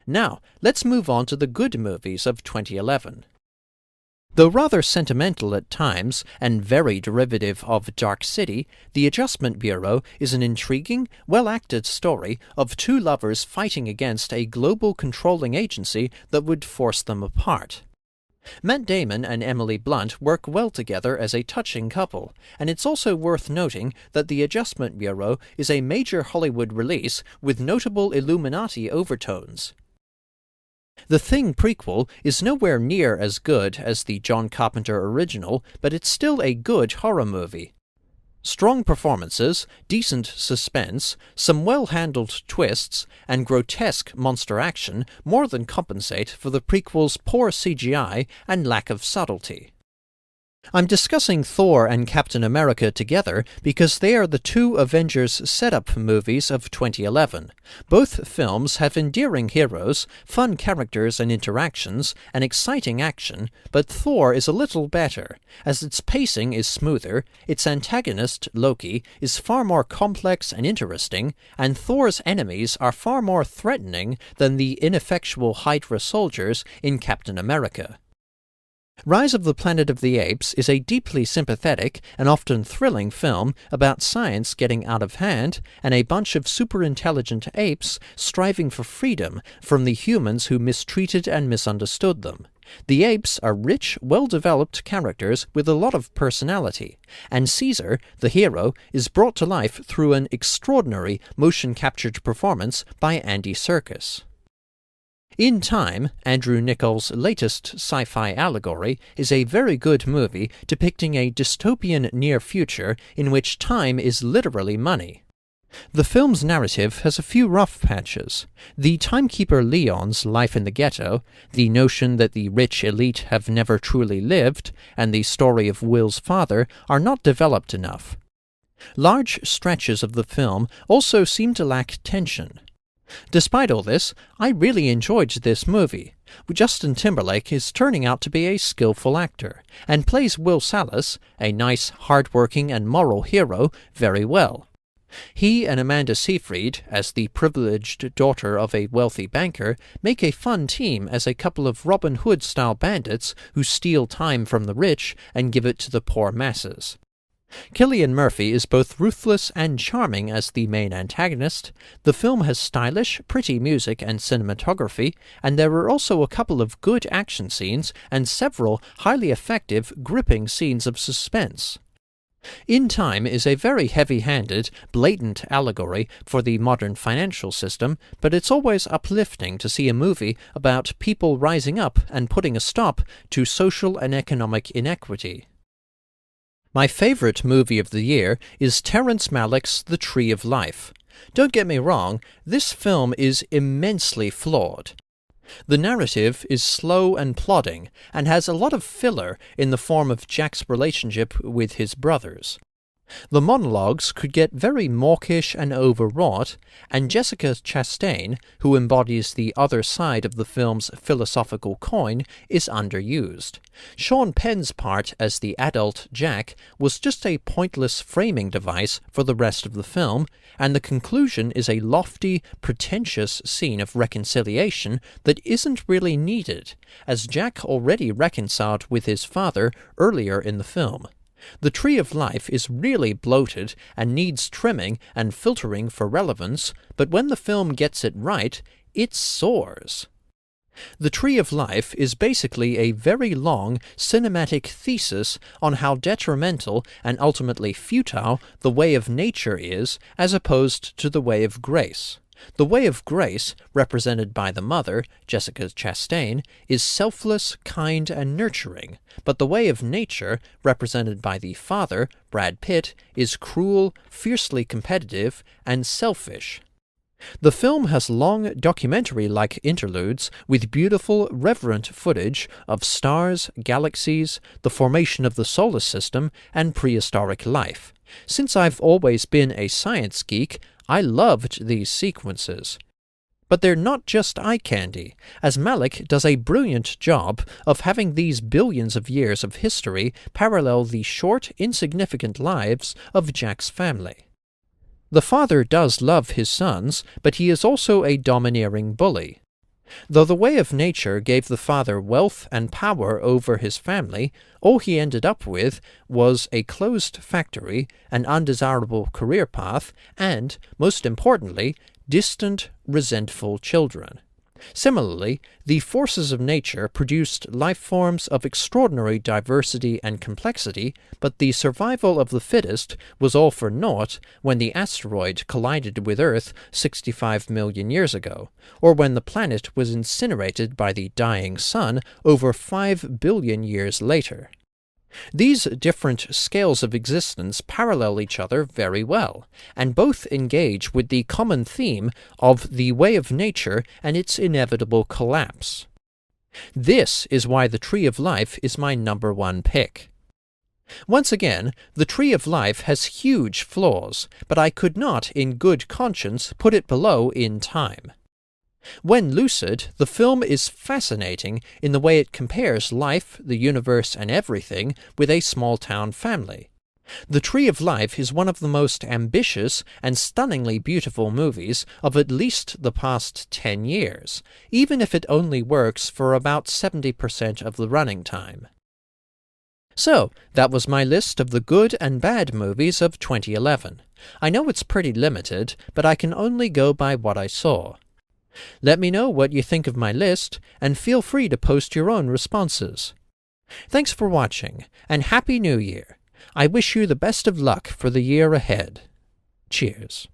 Now, let's move on to the good movies of 2011. Though rather sentimental at times and very derivative of Dark City, The Adjustment Bureau is an intriguing, well-acted story of two lovers fighting against a global controlling agency that would force them apart. Matt Damon and Emily Blunt work well together as a touching couple, and it's also worth noting that The Adjustment Bureau is a major Hollywood release with notable Illuminati overtones. The Thing prequel is nowhere near as good as the John Carpenter original, but it's still a good horror movie. Strong performances, decent suspense, some well-handled twists, and grotesque monster action more than compensate for the prequel's poor CGI and lack of subtlety. I'm discussing Thor and Captain America together because they are the two Avengers setup movies of 2011. Both films have endearing heroes, fun characters and interactions, and exciting action, but Thor is a little better, as its pacing is smoother, its antagonist, Loki, is far more complex and interesting, and Thor's enemies are far more threatening than the ineffectual Hydra soldiers in Captain America. Rise of the Planet of the Apes is a deeply sympathetic and often thrilling film about science getting out of hand and a bunch of super-intelligent apes striving for freedom from the humans who mistreated and misunderstood them. The apes are rich, well-developed characters with a lot of personality, and Caesar, the hero, is brought to life through an extraordinary motion-captured performance by Andy Serkis. In Time, Andrew Niccol's latest sci-fi allegory, is a very good movie depicting a dystopian near future in which time is literally money. The film's narrative has a few rough patches. The timekeeper Leon's life in the ghetto, the notion that the rich elite have never truly lived, and the story of Will's father are not developed enough. Large stretches of the film also seem to lack tension. Despite all this, I really enjoyed this movie. Justin Timberlake is turning out to be a skillful actor, and plays Will Salas, a nice, hard-working and moral hero, very well. He and Amanda Seyfried, as the privileged daughter of a wealthy banker, make a fun team as a couple of Robin Hood-style bandits who steal time from the rich and give it to the poor masses. Cillian Murphy is both ruthless and charming as the main antagonist. The film has stylish, pretty music and cinematography, and there are also a couple of good action scenes and several highly effective, gripping scenes of suspense. In Time is a very heavy-handed, blatant allegory for the modern financial system, but it's always uplifting to see a movie about people rising up and putting a stop to social and economic inequity. My favorite movie of the year is Terence Malick's The Tree of Life. Don't get me wrong, this film is immensely flawed. The narrative is slow and plodding, and has a lot of filler in the form of Jack's relationship with his brothers. The monologues could get very mawkish and overwrought, and Jessica Chastain, who embodies the other side of the film's philosophical coin, is underused. Sean Penn's part as the adult Jack was just a pointless framing device for the rest of the film, and the conclusion is a lofty, pretentious scene of reconciliation that isn't really needed, as Jack already reconciled with his father earlier in the film. The Tree of Life is really bloated and needs trimming and filtering for relevance, but when the film gets it right, it soars. The Tree of Life is basically a very long cinematic thesis on how detrimental and ultimately futile the way of nature is as opposed to the way of grace. The way of grace, represented by the mother, Jessica Chastain, is selfless, kind, and nurturing, but the way of nature, represented by the father, Brad Pitt, is cruel, fiercely competitive, and selfish. The film has long documentary-like interludes with beautiful, reverent footage of stars, galaxies, the formation of the solar system, and prehistoric life. Since I've always been a science geek, I loved these sequences. But they're not just eye candy, as Malick does a brilliant job of having these billions of years of history parallel the short, insignificant lives of Jack's family. The father does love his sons, but he is also a domineering bully. Though the way of nature gave the father wealth and power over his family, all he ended up with was a closed factory, an undesirable career path, and, most importantly, distant, resentful children. Similarly, the forces of nature produced life forms of extraordinary diversity and complexity, but the survival of the fittest was all for naught when the asteroid collided with Earth 65 million years ago, or when the planet was incinerated by the dying sun over 5 billion years later. These different scales of existence parallel each other very well, and both engage with the common theme of the way of nature and its inevitable collapse. This is why the Tree of Life is my number one pick. Once again, the Tree of Life has huge flaws, but I could not, in good conscience, put it below In Time. When lucid, the film is fascinating in the way it compares life, the universe, and everything with a small-town family. The Tree of Life is one of the most ambitious and stunningly beautiful movies of at least the past 10 years, even if it only works for about 70% of the running time. So, that was my list of the good and bad movies of 2011. I know it's pretty limited, but I can only go by what I saw. Let me know what you think of my list, and feel free to post your own responses. Thanks for watching, and Happy New Year! I wish you the best of luck for the year ahead. Cheers.